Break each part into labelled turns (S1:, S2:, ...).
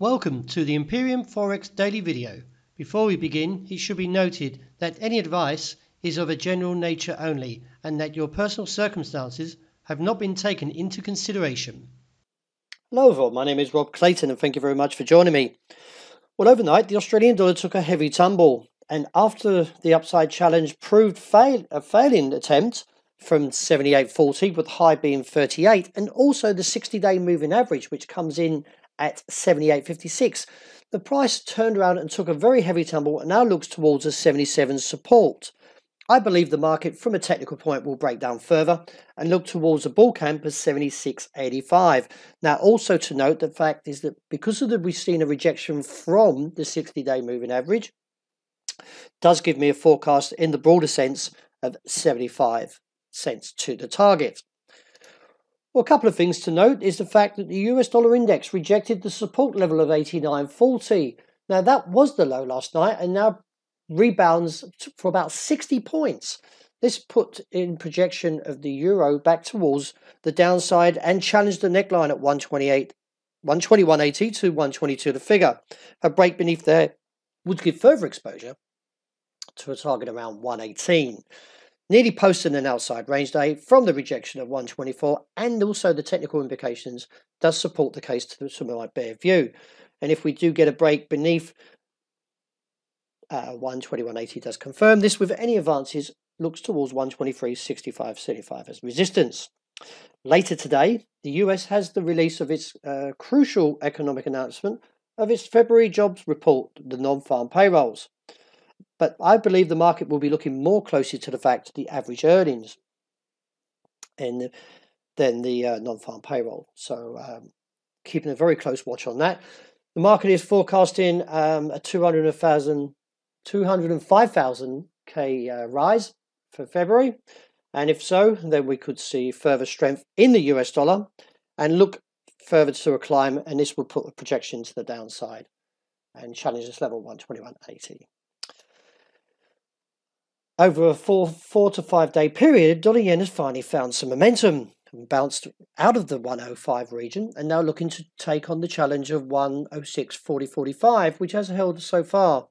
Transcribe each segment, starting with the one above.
S1: Welcome to the Imperium Forex Daily Video. Before we begin, it should be noted that any advice is of a general nature only and that your personal circumstances have not been taken into consideration.
S2: Hello everyone, my name is Rob Clayton and thank you very much for joining me. Well, overnight the Australian dollar took a heavy tumble, and after the upside challenge proved a failing attempt from 78.40 with high being 38, and also the 60-day moving average which comes in at 78.56, the price turned around and took a very heavy tumble and now looks towards a 77 support. I believe the market from a technical point will break down further and look towards a bull camp of 76.85. Now, also to note, the fact is that because of we've seen a rejection from the 60-day moving average, does give me a forecast in the broader sense of 75 cents to the target. Well, a couple of things to note is the fact that the US dollar index rejected the support level of 89.40. Now, that was the low last night and now rebounds for about 60 points. This put in projection of the euro back towards the downside and challenged the neckline at 121.80 to 122 the figure. A break beneath there would give further exposure to a target around 118. Nearly posted an outside range day from the rejection of 124, and also the technical implications does support the case to my bear view. And if we do get a break beneath 121.80 does confirm this, with any advances looks towards 123.65.75 as resistance. Later today, the US has the release of its crucial economic announcement of its February jobs report, the non-farm payrolls. But I believe the market will be looking more closely to the fact of the average earnings than the non-farm payroll. So keeping a very close watch on that. The market is forecasting a 205,000 rise for February, and if so, then we could see further strength in the US dollar and look further to a climb, and this will put a projection to the downside and challenge this level 121.80. Over a four to 5 day period, dollar yen has finally found some momentum and bounced out of the 105 region and now looking to take on the challenge of 106.40.45, which has held so far.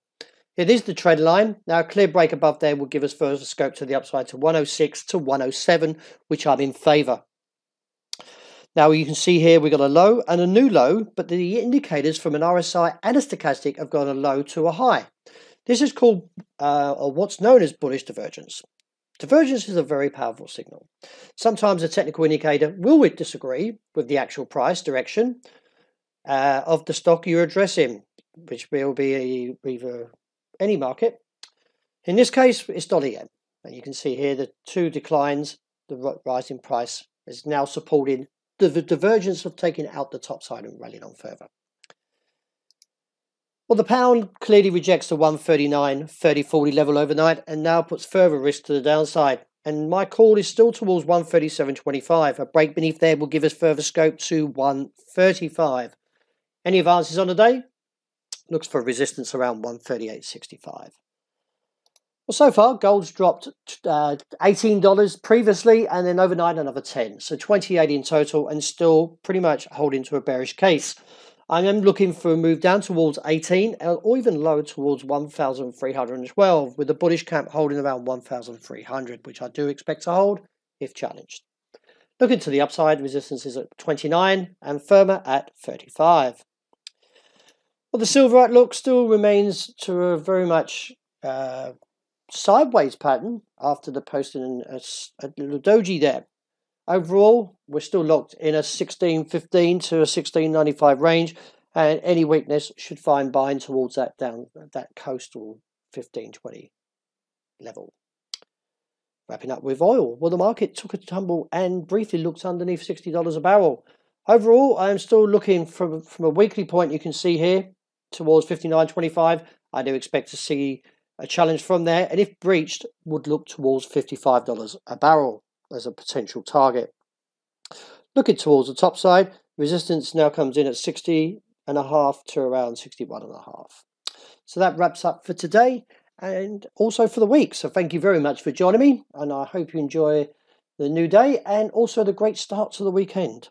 S2: It is the trend line. Now, a clear break above there will give us further scope to the upside to 106 to 107, which I'm in favour. Now, you can see here we've got a low and a new low, but the indicators from an RSI and a stochastic have gone a low to a high. This is called, or what's known as bullish divergence. Divergence is a very powerful signal. Sometimes a technical indicator will disagree with the actual price direction of the stock you're addressing, which will be either any market. In this case, it's dollar yen. And you can see here the two declines, the rising price is now supporting the divergence of taking out the top side and rallying on further. Well, the pound clearly rejects the 139.30.40 level overnight and now puts further risk to the downside. And my call is still towards 137.25. A break beneath there will give us further scope to 135. Any advances on the day? Looks for resistance around 138.65. Well, so far, gold's dropped $18 previously, and then overnight another 10. So 28 in total, and still pretty much holding to a bearish case. I am looking for a move down towards 18 or even lower towards 1,312, with the bullish camp holding around 1,300, which I do expect to hold if challenged. Looking to the upside, resistance is at 29 and firmer at 35. Well, the silver outlook still remains to a very much sideways pattern after the posting a little doji there. Overall, we're still locked in a 16.15 to a 16.95 range, and any weakness should find buying towards that coastal 15.20 level. Wrapping up with oil. Well, the market took a tumble and briefly looked underneath $60 a barrel. Overall, I am still looking from a weekly point. You can see here towards 59.25. I do expect to see a challenge from there, and if breached, would look towards $55 a barrel as a potential target. Looking towards the top side, resistance now comes in at 60.5 to around 61.5. So that wraps up for today and also for the week. So thank you very much for joining me, and I hope you enjoy the new day and also the great start to the weekend.